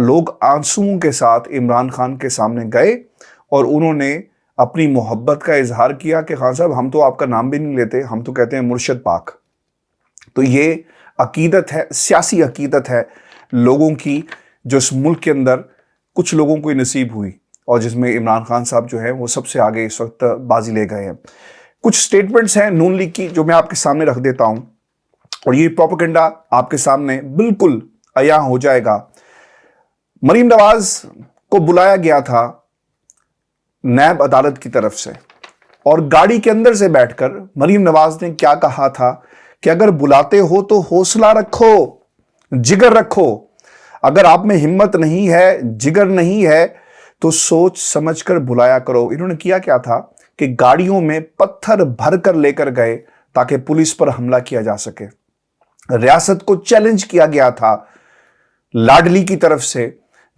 لوگ آنسوؤں کے ساتھ عمران خان کے سامنے گئے اور انہوں نے اپنی محبت کا اظہار کیا کہ خان صاحب ہم تو آپ کا نام بھی نہیں لیتے، ہم تو کہتے ہیں مرشد پاک۔ تو یہ عقیدت ہے، سیاسی عقیدت ہے لوگوں کی، جو اس ملک کے اندر کچھ لوگوں کو نصیب ہوئی، اور جس میں عمران خان صاحب جو ہے وہ سب سے آگے اس وقت بازی لے گئے ہیں۔ کچھ سٹیٹمنٹس ہیں نون لیگ کی جو میں آپ کے سامنے رکھ دیتا ہوں، اور یہ پروپیگنڈا آپ کے سامنے بالکل عیاں ہو جائے گا۔ مریم نواز کو بلایا گیا تھا نیب عدالت کی طرف سے، اور گاڑی کے اندر سے بیٹھ کر مریم نواز نے کیا کہا تھا کہ اگر بلاتے ہو تو حوصلہ رکھو، جگر رکھو، اگر آپ میں ہمت نہیں ہے، جگر نہیں ہے تو سوچ سمجھ کر بلایا کرو۔ انہوں نے کیا تھا کہ گاڑیوں میں پتھر بھر کر لے کر گئے تاکہ پولیس پر حملہ کیا جا سکے۔ ریاست کو چیلنج کیا گیا تھا لاڈلی کی طرف سے،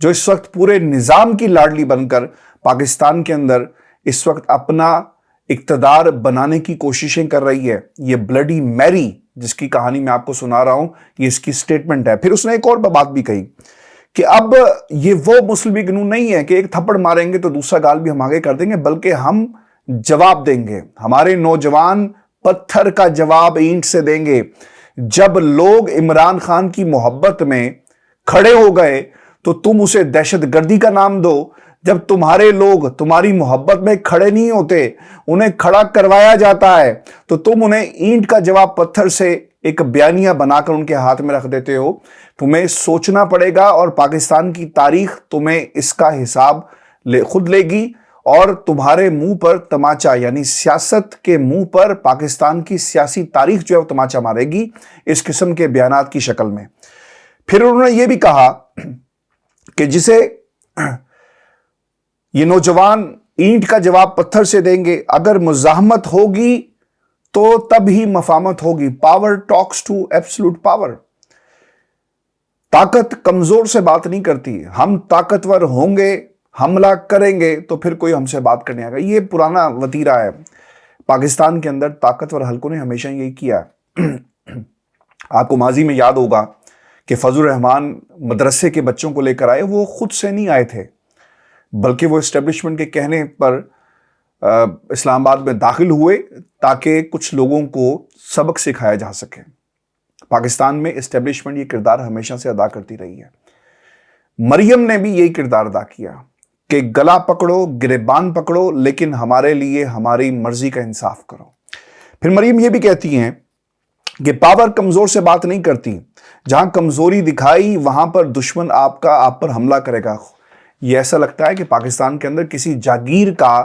جو اس وقت پورے نظام کی لاڈلی بن کر پاکستان کے اندر اس وقت اپنا اقتدار بنانے کی کوششیں کر رہی ہے۔ یہ بلڈی میری جس کی کہانی میں آپ کو سنا رہا ہوں، یہ اس کی سٹیٹمنٹ ہے۔ پھر اس نے ایک اور بات بھی کہی کہ اب یہ وہ مسلم لیگ نون نہیں ہے کہ ایک تھپڑ ماریں گے تو دوسرا گال بھی ہم آگے کر دیں گے، بلکہ ہم جواب دیں گے، ہمارے نوجوان پتھر کا جواب اینٹ سے دیں گے۔ جب لوگ عمران خان کی محبت میں کھڑے ہو گئے تو تم اسے دہشت گردی کا نام دو، جب تمہارے لوگ تمہاری محبت میں کھڑے نہیں ہوتے، انہیں کھڑا کروایا جاتا ہے، تو تم انہیں اینٹ کا جواب پتھر سے ایک بیانیہ بنا کر ان کے ہاتھ میں رکھ دیتے ہو۔ تمہیں سوچنا پڑے گا، اور پاکستان کی تاریخ تمہیں اس کا حساب خود لے گی، اور تمہارے منہ پر تماچا، یعنی سیاست کے منہ پر پاکستان کی سیاسی تاریخ جو ہے وہ تماچا مارے گی اس قسم کے بیانات کی شکل میں۔ پھر انہوں نے یہ بھی کہا کہ جسے یہ نوجوان اینٹ کا جواب پتھر سے دیں گے، اگر مزاحمت ہوگی تو تب ہی مفاہمت ہوگی۔ Power talks to absolute power. طاقت کمزور سے بات نہیں کرتی، ہم طاقتور ہوں گے، حملہ کریں گے تو پھر کوئی ہم سے بات کرنے آئے گا۔ یہ پرانا وتیرہ ہے پاکستان کے اندر، طاقتور حلقوں نے ہمیشہ یہی کیا۔ آپ کو ماضی میں یاد ہوگا کہ فضل الرحمان مدرسے کے بچوں کو لے کر آئے، وہ خود سے نہیں آئے تھے، بلکہ وہ اسٹیبلشمنٹ کے کہنے پر اسلام آباد میں داخل ہوئے تاکہ کچھ لوگوں کو سبق سکھایا جا سکے۔ پاکستان میں اسٹیبلشمنٹ یہ کردار ہمیشہ سے ادا کرتی رہی ہے۔ مریم نے بھی یہی کردار ادا کیا کہ گلا پکڑو، گریبان پکڑو، لیکن ہمارے لیے ہماری مرضی کا انصاف کرو۔ پھر مریم یہ بھی کہتی ہیں کہ پاور کمزور سے بات نہیں کرتی، جہاں کمزوری دکھائی وہاں پر دشمن آپ پر حملہ کرے گا۔ یہ ایسا لگتا ہے کہ پاکستان کے اندر کسی جاگیر کا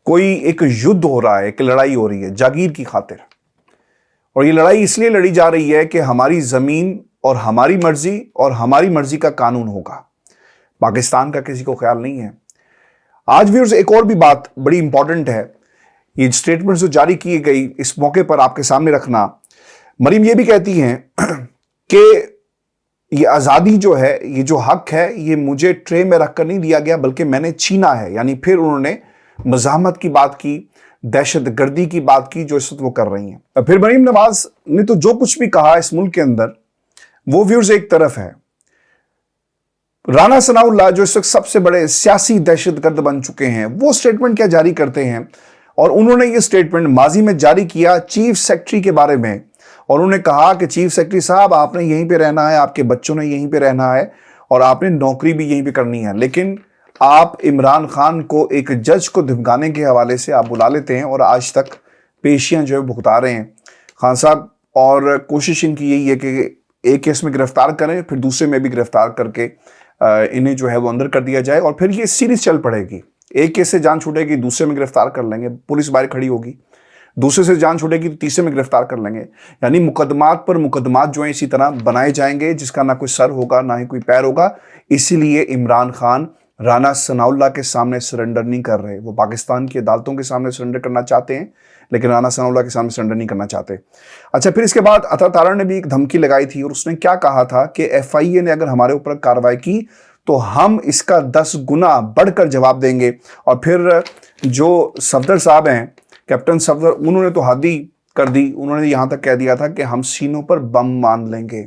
کوئی ایک یدھ ہو رہا ہے، ایک لڑائی ہو رہی ہے جاگیر کی خاطر، اور یہ لڑائی اس لیے لڑی جا رہی ہے کہ ہماری زمین اور ہماری مرضی کا قانون ہوگا۔ پاکستان کا کسی کو خیال نہیں ہے۔ آج ویورز ایک اور بھی بات بڑی امپورٹنٹ ہے، یہ سٹیٹمنٹ جو جاری کی گئی اس موقع پر آپ کے سامنے رکھنا۔ مریم یہ بھی کہتی ہیں کہ یہ آزادی جو ہے، یہ جو حق ہے، یہ مجھے ٹرے میں رکھ کر نہیں دیا گیا بلکہ میں نے چھینا ہے۔ یعنی پھر انہوں نے مزاحمت کی بات کی، دہشت گردی کی بات کی جو اس وقت وہ کر رہی ہیں۔ پھر مریم نواز نے تو جو کچھ بھی کہا اس ملک کے اندر، وہ ویورز ایک طرف ہے۔ رانا ثناء اللہ جو اس وقت سب سے بڑے سیاسی دہشت گرد بن چکے ہیں، وہ سٹیٹمنٹ کیا جاری کرتے ہیں، اور انہوں نے یہ سٹیٹمنٹ ماضی میں جاری کیا چیف سیکرٹری کے بارے میں، اور انہوں نے کہا کہ چیف سیکرٹری صاحب آپ نے یہیں پہ رہنا ہے، آپ کے بچوں نے یہیں پہ رہنا ہے، اور آپ نے نوکری بھی یہیں پہ کرنی ہے، لیکن آپ عمران خان کو ایک جج کو دھمکانے کے حوالے سے آپ بلا لیتے ہیں اور آج تک پیشیاں جو ہے بھگتا رہے ہیں خان صاحب، اور کوشش ان کی یہی ہے کہ ایک کیس میں گرفتار کریں، پھر دوسرے میں بھی گرفتار کر کے انہیں جو ہے وہ اندر کر دیا جائے، اور پھر یہ سیریز چل پڑے گی۔ ایک کیس سے جان چھوٹے گی، دوسرے میں گرفتار کر لیں گے، پولیس باہر کھڑی ہوگی، دوسرے سے جان چھوٹے گی تو تیسرے میں گرفتار کر لیں گے۔ یعنی مقدمات پر مقدمات جو ہیں اسی طرح بنائے جائیں گے، جس کا نہ کوئی سر ہوگا نہ ہی کوئی پیر ہوگا۔ اسی لیے عمران خان رانا ثناء اللہ کے سامنے سرنڈر نہیں کر رہے۔ وہ پاکستان کی عدالتوں کے سامنے سرنڈر کرنا چاہتے ہیں، لیکن رانا ثناء اللہ کے سامنے سرنڈر نہیں کرنا چاہتے۔ اچھا، پھر اس کے بعد عطا تارڑ نے بھی ایک دھمکی لگائی تھی، اور اس نے کیا کہا تھا کہ FIA نے اگر ہمارے اوپر کارروائی کی تو ہم اس کا 10 گنا بڑھ کر جواب دیں گے۔ اور پھر جو صفدر صاحب ہیں، کیپٹن صفدر، انہوں نے تو حد ہی کر دی، انہوں نے یہاں تک کہہ دیا تھا کہ ہم سینوں پر بم مان لیں گے،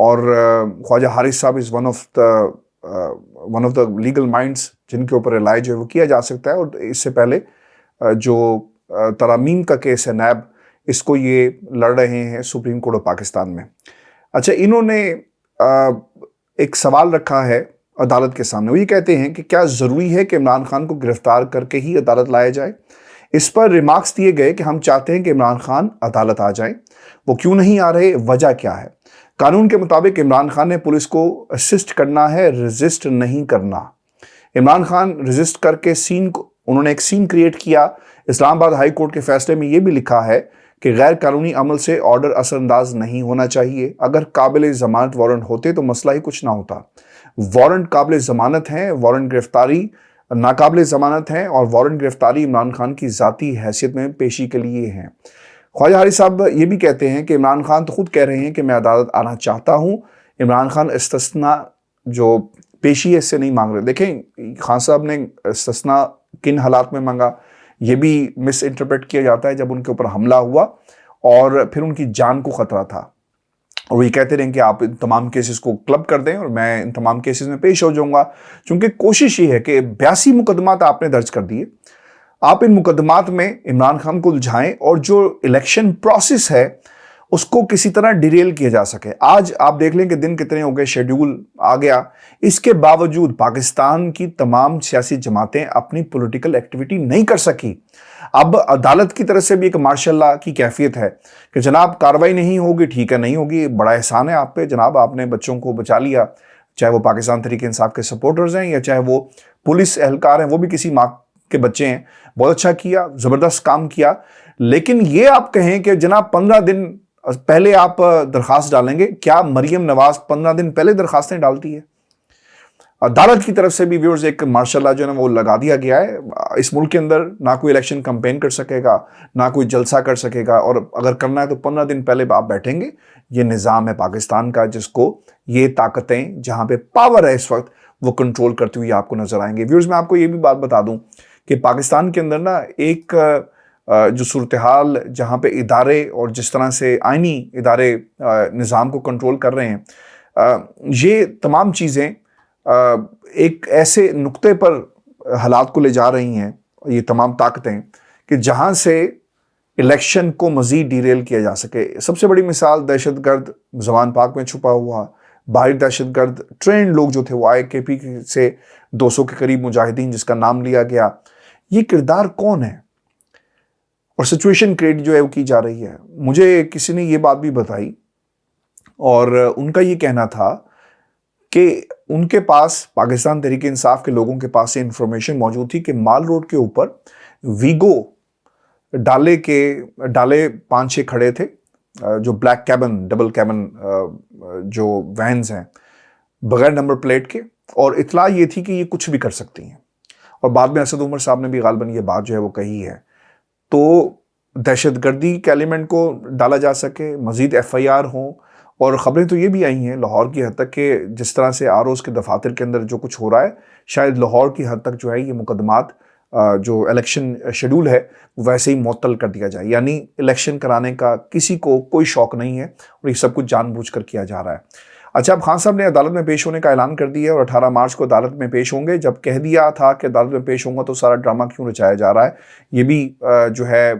اور خواجہ حارث صاحب is one of the legal minds جن کے اوپر رائے جو ہے وہ کیا جا سکتا ہے. اور اس سے پہلے جو ترامیم کا کیس ہے نیب، اس کو یہ لڑ رہے ہیں سپریم کورٹ آف پاکستان میں. اچھا، انہوں نے ایک سوال رکھا ہے عدالت کے سامنے. وہ یہ کہتے ہیں کہ کیا ضروری ہے کہ عمران خان کو گرفتار کر کے ہی عدالت لایا جائے؟ اس پر ریمارکس دیے گئے کہ ہم چاہتے ہیں کہ عمران خان عدالت آ جائیں. وہ کیوں نہیں آ رہے، وجہ کیا ہے؟ قانون کے مطابق عمران خان نے پولیس کو اسسٹ کرنا ہے، ریزسٹ نہیں کرنا. عمران خان ریزسٹ کر کے انہوں نے ایک سین کریٹ کیا. اسلام آباد ہائی کورٹ کے فیصلے میں یہ بھی لکھا ہے کہ غیر قانونی عمل سے آرڈر اثر انداز نہیں ہونا چاہیے. اگر قابل ضمانت وارنٹ ہوتے تو مسئلہ ہی کچھ نہ ہوتا. وارنٹ قابل ضمانت ہیں، وارنٹ گرفتاری ناقابل ضمانت ہیں، اور وارنٹ گرفتاری عمران خان کی ذاتی حیثیت میں پیشی کے لیے ہیں. خواجہ حارث صاحب یہ بھی کہتے ہیں کہ عمران خان تو خود کہہ رہے ہیں کہ میں عدالت آنا چاہتا ہوں. عمران خان استثناء جو پیشی ہے اس سے نہیں مانگ رہے. دیکھیں خان صاحب نے استثناء کن حالات میں مانگا یہ بھی مس انٹرپریٹ کیا جاتا ہے. جب ان کے اوپر حملہ ہوا اور پھر ان کی جان کو خطرہ تھا، اور وہ یہ کہتے رہے کہ آپ ان تمام کیسز کو کلب کر دیں اور میں ان تمام کیسز میں پیش ہو جاؤں گا. چونکہ کوشش یہ ہے کہ 82 مقدمات آپ نے درج کر دیے، آپ ان مقدمات میں عمران خان کو الجھائیں اور جو الیکشن پروسیس ہے اس کو کسی طرح ڈیریل کیا جا سکے. آج آپ دیکھ لیں کہ دن کتنے ہو گئے، شیڈیول آ گیا. اس کے باوجود پاکستان کی تمام سیاسی جماعتیں اپنی پولیٹیکل ایکٹیویٹی نہیں کر سکی. اب عدالت کی طرف سے بھی ایک ماشاء اللہ کی کیفیت ہے کہ جناب کارروائی نہیں ہوگی، ٹھیک ہے نہیں ہوگی، بڑا احسان ہے آپ پہ جناب، آپ نے بچوں کو بچا لیا، چاہے وہ پاکستان تحریک انصاف کے سپورٹرز ہیں یا چاہے وہ پولیس اہلکار ہیں، وہ بھی کسی ماں کے بچے ہیں. بہت اچھا کیا، زبردست کام کیا. لیکن یہ آپ کہیں کہ جناب 15 دن پہلے آپ درخواست ڈالیں گے، کیا مریم نواز 15 دن پہلے درخواستیں ڈالتی ہے؟ عدالت کی طرف سے بھی ویورز ایک ماشاء اللہ جو ہے وہ لگا دیا گیا ہے. اس ملک کے اندر نہ کوئی الیکشن کمپین کر سکے گا، نہ کوئی جلسہ کر سکے گا، اور اگر کرنا ہے تو 15 دن پہلے آپ بیٹھیں گے. یہ نظام ہے پاکستان کا جس کو یہ طاقتیں جہاں پہ پاور ہے اس وقت وہ کنٹرول کرتی ہوئی آپ کو نظر آئیں گے. ویورز میں آپ کو یہ بھی بات بتا دوں کہ پاکستان کے اندر نا ایک جو صورتحال جہاں پہ ادارے اور جس طرح سے آئینی ادارے نظام کو کنٹرول کر رہے ہیں، یہ تمام چیزیں ایک ایسے نقطے پر حالات کو لے جا رہی ہیں، یہ تمام طاقتیں، کہ جہاں سے الیکشن کو مزید ڈیریل کیا جا سکے. سب سے بڑی مثال دہشت گرد زمان پاک میں چھپا ہوا باہر دہشت گرد ٹرینڈ لوگ جو تھے وہ IKP سے 200 کے قریب مجاہدین جس کا نام لیا گیا. یہ کردار کون ہے اور سچویشن کریٹ جو ہے وہ کی جا رہی ہے. مجھے کسی نے یہ بات بھی بتائی اور ان کا یہ کہنا تھا کہ ان کے پاس پاکستان تحریک انصاف کے لوگوں کے پاس یہ انفارمیشن موجود تھی کہ مال روڈ کے اوپر ویگو ڈالے 5-6 کھڑے تھے، جو بلیک کیبن ڈبل کیبن جو وینز ہیں بغیر نمبر پلیٹ کے، اور اطلاع یہ تھی کہ یہ کچھ بھی کر سکتی ہیں. اور بعد میں اسد عمر صاحب نے بھی غالباً یہ بات جو ہے وہ کہی ہے. تو دہشت گردی کے ایلیمنٹ کو ڈالا جا سکے، مزید FIR ہوں. اور خبریں تو یہ بھی آئی ہیں لاہور کی حد تک کہ جس طرح سے ROs کے دفاتر کے اندر جو کچھ ہو رہا ہے، شاید لاہور کی حد تک جو ہے یہ مقدمات جو الیکشن شیڈول ہے ویسے ہی معطل کر دیا جائے. یعنی الیکشن کرانے کا کسی کو کوئی شوق نہیں ہے اور یہ سب کچھ جان بوجھ کر کیا جا رہا ہے. اچھا، اب خان صاحب نے عدالت میں پیش ہونے کا اعلان کر دیا اور 18 مارچ کو عدالت میں پیش ہوں گے. جب کہہ دیا تھا کہ عدالت میں پیش ہوں گا تو سارا ڈرامہ کیوں رچایا جا رہا ہے؟ یہ بھی جو ہے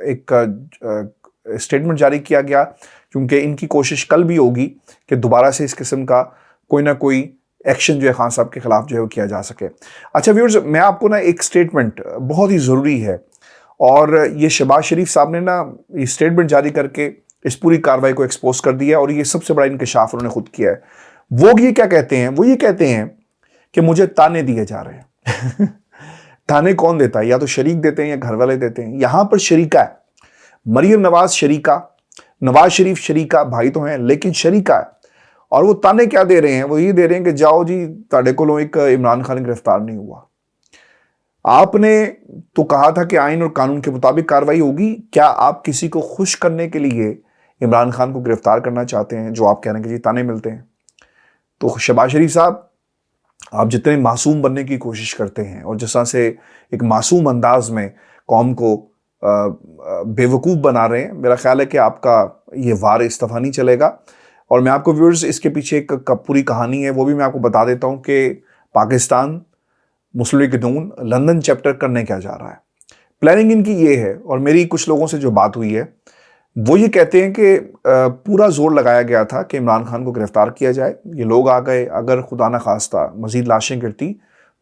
ایک اسٹیٹمنٹ جاری کیا گیا، کیونکہ ان کی کوشش کل بھی ہوگی کہ دوبارہ سے اس قسم کا کوئی نہ کوئی ایکشن جو ہے خان صاحب کے خلاف جو ہے وہ کیا جا سکے. اچھا ویورز، میں آپ کو نا ایک اسٹیٹمنٹ بہت ہی ضروری ہے، اور یہ شہباز شریف صاحب نے نا یہ اسٹیٹمنٹ جاری کر کے اس پوری کاروائی کو ایکسپوز کر دیا، اور یہ سب سے بڑا انکشاف انہوں نے خود کیا ہے. وہ یہ کیا کہتے ہیں؟ وہ یہ کہتے ہیں کہ مجھے تانے دیے جا رہے ہیں. تانے کون دیتا ہے؟ یا تو شریک دیتے ہیں یا گھر والے دیتے ہیں. یہاں پر شریکہ ہے، مریم نواز شریکہ، نواز شریف شریکہ، بھائی تو ہیں لیکن شریکہ ہے. اور وہ تانے کیا دے رہے ہیں؟ وہ یہ دے رہے ہیں کہ جاؤ جی تاڑے کو ایک عمران خان گرفتار نہیں ہوا. آپ نے تو کہا تھا کہ آئین اور قانون کے مطابق کاروائی ہوگی. کیا آپ کسی کو خوش کرنے کے لیے عمران خان کو گرفتار کرنا چاہتے ہیں جو آپ کہہ رہے ہیں کہ جی تانے ملتے ہیں؟ تو شہباز شریف صاحب، آپ جتنے معصوم بننے کی کوشش کرتے ہیں اور جس طرح سے ایک معصوم انداز میں قوم کو بے وقوف بنا رہے ہیں، میرا خیال ہے کہ آپ کا یہ وار استعفیٰ نہیں چلے گا. اور میں آپ کو ویورز اس کے پیچھے ایک پوری کہانی ہے وہ بھی میں آپ کو بتا دیتا ہوں کہ پاکستان مسلم لیگ نون لندن چیپٹر کرنے کیا جا رہا ہے. پلاننگ ان کی یہ ہے، اور میری کچھ لوگوں سے جو بات ہوئی ہے وہ یہ کہتے ہیں کہ پورا زور لگایا گیا تھا کہ عمران خان کو گرفتار کیا جائے. یہ لوگ آ گئے، اگر خدا نہ خواستہ مزید لاشیں گرتی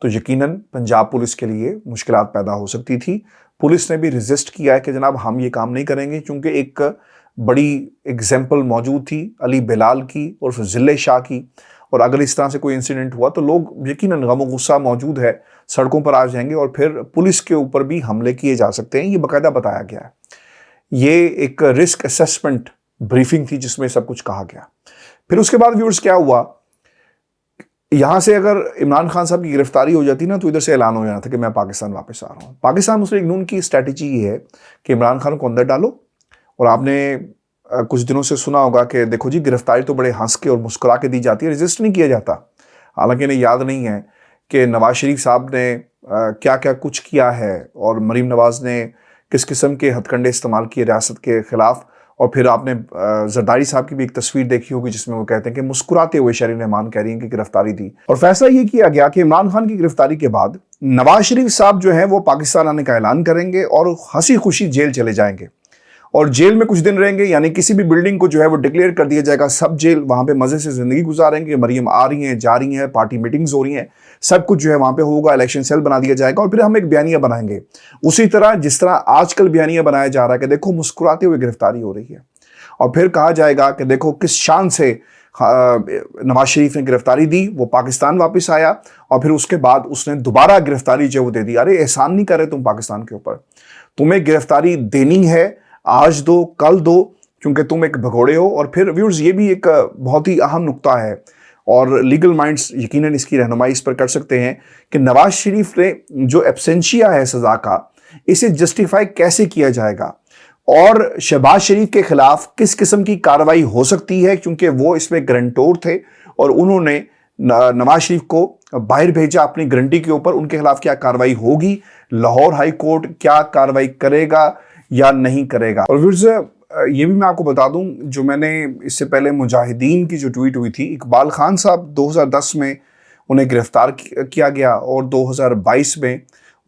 تو یقیناً پنجاب پولیس کے لیے مشکلات پیدا ہو سکتی تھی. پولیس نے بھی ریزسٹ کیا ہے کہ جناب ہم یہ کام نہیں کریں گے، کیونکہ ایک بڑی ایگزامپل موجود تھی علی بلال کی اور پھر ذلِ شاہ کی، اور اگر اس طرح سے کوئی انسیڈنٹ ہوا تو لوگ یقیناً غم و غصہ موجود ہے، سڑکوں پر آ جائیں گے اور پھر پولیس کے اوپر بھی حملے کیے جا سکتے ہیں. یہ باقاعدہ بتایا گیا ہے. یہ ایک رسک اسیسمنٹ بریفنگ تھی جس میں سب کچھ کہا گیا. پھر اس کے بعد ویورز کیا ہوا، یہاں سے اگر عمران خان صاحب کی گرفتاری ہو جاتی نا تو ادھر سے اعلان ہو جانا تھا کہ میں پاکستان واپس آ رہا ہوں. پاکستان مسلم لیگ نون کی اسٹریٹجی یہ ہے کہ عمران خان کو اندر ڈالو، اور آپ نے کچھ دنوں سے سنا ہوگا کہ دیکھو جی گرفتاری تو بڑے ہنس کے اور مسکرا کے دی جاتی ہے، ریزسٹ نہیں کیا جاتا. حالانکہ انہیں یاد نہیں ہے کہ نواز شریف صاحب نے کیا کیا کچھ کیا ہے، اور مریم نواز نے کس قسم کے ہتھ کنڈے استعمال کیے ریاست کے خلاف. اور پھر آپ نے زرداری صاحب کی بھی ایک تصویر دیکھی ہوگی جس میں وہ کہتے ہیں کہ مسکراتے ہوئے شرین رحمان کہہ رہی ہیں کہ گرفتاری دی. اور فیصلہ یہ کیا گیا کہ عمران خان کی گرفتاری کے بعد نواز شریف صاحب جو ہیں وہ پاکستان آنے کا اعلان کریں گے اور ہنسی خوشی جیل چلے جائیں گے، اور جیل میں کچھ دن رہیں گے. یعنی کسی بھی بلڈنگ کو جو ہے وہ ڈکلیئر کر دیا جائے گا سب جیل، وہاں پہ مزے سے زندگی گزاریں گے. مریم آ رہی ہیں، جا رہی ہیں، پارٹی میٹنگز ہو رہی ہیں، سب کچھ جو ہے وہاں پہ ہوگا. الیکشن سیل بنا دیا جائے گا، اور پھر ہم ایک بیانیہ بنائیں گے اسی طرح جس طرح آج کل بیانیہ بنایا جا رہا ہے کہ دیکھو مسکراتے ہوئے گرفتاری ہو رہی ہے. اور پھر کہا جائے گا کہ دیکھو کس شان سے نواز شریف نے گرفتاری دی، وہ پاکستان واپس آیا، اور پھر اس کے بعد اس نے دوبارہ گرفتاری جو وہ دے دی. ارے احسان نہیں کر رہے تم پاکستان کے اوپر، تمہیں گرفتاری دینی ہے، آج دو کل دو، کیونکہ تم ایک بھگوڑے ہو. اور پھر ویورز یہ بھی ایک بہت ہی اہم نقطہ ہے، اور لیگل مائنڈز یقیناً اس کی رہنمائی اس پر کر سکتے ہیں کہ نواز شریف نے جو ایبسینشیا ہے سزا کا، اسے جسٹیفائی کیسے کیا جائے گا، اور شہباز شریف کے خلاف کس قسم کی کارروائی ہو سکتی ہے، کیونکہ وہ اس میں گرنٹور تھے اور انہوں نے نواز شریف کو باہر بھیجا اپنی گارنٹی کے اوپر. ان کے خلاف کیا کارروائی ہوگی، لاہور ہائی کورٹ کیا کارروائی کرے گا یا نہیں کرے گا. اور ویورز یہ بھی میں آپ کو بتا دوں، جو میں نے اس سے پہلے مجاہدین کی جو ٹویٹ ہوئی تھی، اقبال خان صاحب 2010 میں انہیں گرفتار کیا گیا اور 2022 میں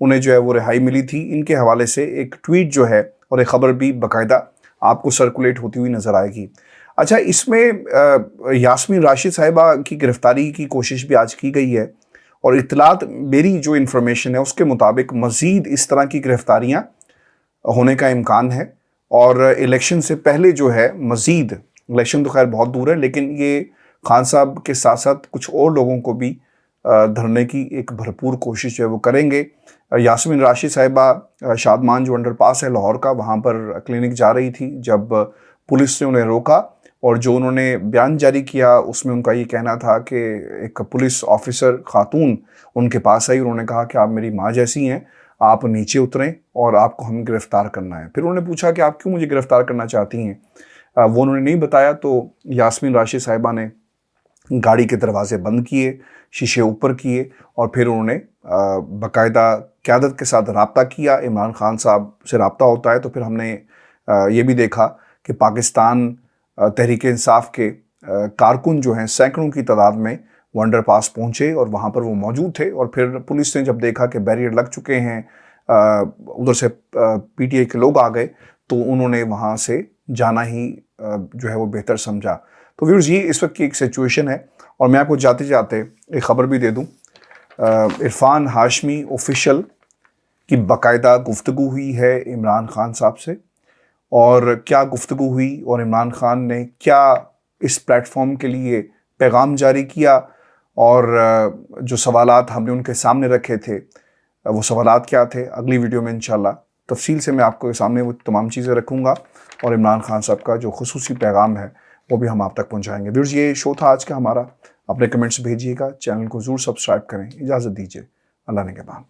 انہیں جو ہے وہ رہائی ملی تھی. ان کے حوالے سے ایک ٹویٹ جو ہے اور ایک خبر بھی باقاعدہ آپ کو سرکولیٹ ہوتی ہوئی نظر آئے گی. اچھا، اس میں یاسمین راشد صاحبہ کی گرفتاری کی کوشش بھی آج کی گئی ہے، اور اطلاعات میری جو انفارمیشن ہے اس کے مطابق مزید اس طرح کی گرفتاریاں ہونے کا امکان ہے. اور الیکشن سے پہلے جو ہے مزید، الیکشن تو خیر بہت دور ہے، لیکن یہ خان صاحب کے ساتھ ساتھ کچھ اور لوگوں کو بھی دھرنے کی ایک بھرپور کوشش جو ہے وہ کریں گے. یاسمین راشد صاحبہ شادمان جو انڈر پاس ہے لاہور کا، وہاں پر کلینک جا رہی تھی جب پولیس نے انہیں روکا، اور جو انہوں نے بیان جاری کیا اس میں ان کا یہ کہنا تھا کہ ایک پولیس آفیسر خاتون ان کے پاس آئی، انہوں نے کہا کہ آپ میری ماں جیسی ہیں، آپ نیچے اتریں اور آپ کو ہم گرفتار کرنا ہے. پھر انہوں نے پوچھا کہ آپ کیوں مجھے گرفتار کرنا چاہتی ہیں، وہ انہوں نے نہیں بتایا. تو یاسمین راشد صاحبہ نے گاڑی کے دروازے بند کیے، شیشے اوپر کیے، اور پھر انہوں نے باقاعدہ قیادت کے ساتھ رابطہ کیا. عمران خان صاحب سے رابطہ ہوتا ہے تو پھر ہم نے یہ بھی دیکھا کہ پاکستان تحریک انصاف کے کارکن جو ہیں سینکڑوں کی تعداد میں وہ انڈر پاس پہنچے اور وہاں پر وہ موجود تھے. اور پھر پولیس نے جب دیکھا کہ بیریئر لگ چکے ہیں، ادھر سے پی ٹی آئی کے لوگ آ گئے، تو انہوں نے وہاں سے جانا ہی جو ہے وہ بہتر سمجھا. تو ویورز یہ اس وقت کی ایک سچویشن ہے. اور میں آپ کو جاتے جاتے ایک خبر بھی دے دوں، عرفان ہاشمی آفیشل کی باقاعدہ گفتگو ہوئی ہے عمران خان صاحب سے. اور کیا گفتگو ہوئی اور عمران خان نے کیا اس پلیٹ فارم کے لیے پیغام جاری کیا، اور جو سوالات ہم نے ان کے سامنے رکھے تھے وہ سوالات کیا تھے، اگلی ویڈیو میں انشاءاللہ تفصیل سے میں آپ کو سامنے وہ تمام چیزیں رکھوں گا، اور عمران خان صاحب کا جو خصوصی پیغام ہے وہ بھی ہم آپ تک پہنچائیں گے. ویورز یہ شو تھا آج کا ہمارا. اپنے کمنٹس بھیجیے گا، چینل کو ضرور سبسکرائب کریں. اجازت دیجیے، اللہ نگہبان.